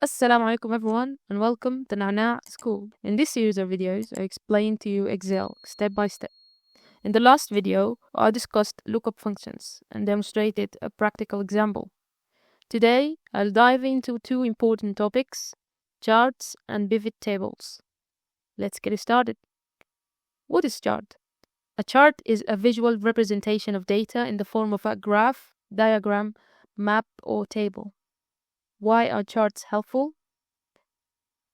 Assalamu alaikum everyone and welcome to Nana School. In this series of videos, I explain to you Excel step by step. In the last video, I discussed lookup functions and demonstrated a practical example. Today, I'll dive into two important topics, charts and pivot tables. Let's get started. What is chart? A chart is a visual representation of data in the form of a graph, diagram, map, or table. Why are charts helpful?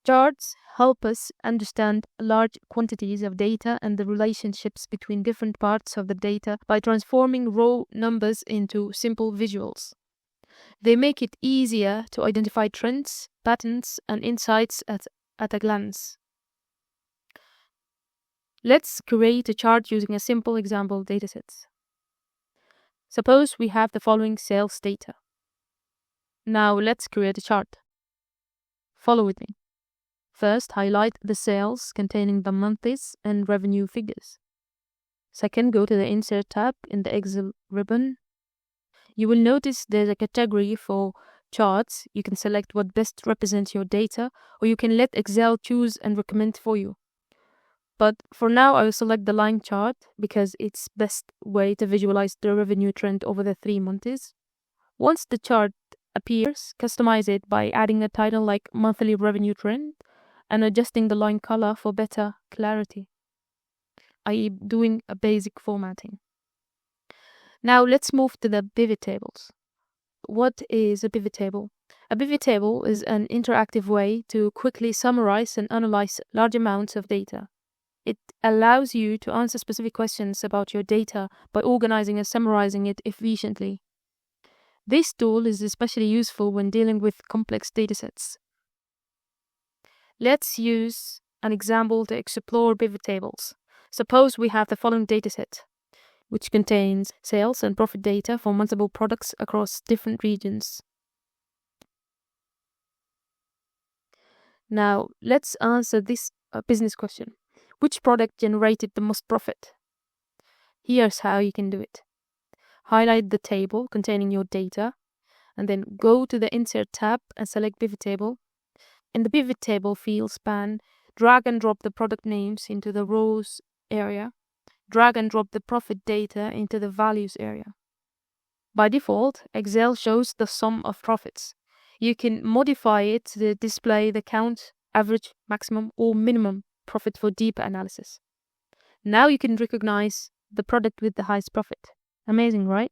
Charts help us understand large quantities of data and the relationships between different parts of the data by transforming raw numbers into simple visuals. They make it easier to identify trends, patterns, and insights at a glance. Let's create a chart using a simple example dataset. Suppose we have the following sales data. Now let's create a chart. Follow with me. First, highlight the cells containing the months and revenue figures. Second, go to the Insert tab in the Excel ribbon. You will notice there's a category for charts. You can select what best represents your data, or you can let Excel choose and recommend for you. But for now, I will select the line chart because it's the best way to visualize the revenue trend over the 3 months. Once the chart appears, customize it by adding a title like Monthly Revenue Trend and adjusting the line color for better clarity, i.e. doing a basic formatting. Now let's move to the pivot tables. What is a pivot table? A pivot table is an interactive way to quickly summarize and analyze large amounts of data. It allows you to answer specific questions about your data by organizing and summarizing it efficiently. This tool is especially useful when dealing with complex datasets. Let's use an example to explore pivot tables. Suppose we have the following dataset, which contains sales and profit data for multiple products across different regions. Now, let's answer this business question. Which product generated the most profit? Here's how you can do it. Highlight the table containing your data, and then go to the Insert tab and select Pivot Table. In the Pivot Table field span, drag and drop the product names into the rows area. Drag and drop the profit data into the values area. By default, Excel shows the sum of profits. You can modify it to display the count, average, maximum, or minimum profit for deeper analysis. Now you can recognize the product with the highest profit. Amazing, right?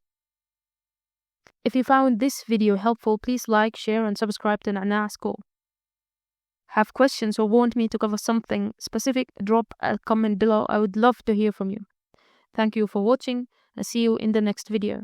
If you found this video helpful, please like, share, and subscribe to Nana School. Have questions or want me to cover something specific, drop a comment below. I would love to hear from you. Thank you for watching and see you in the next video.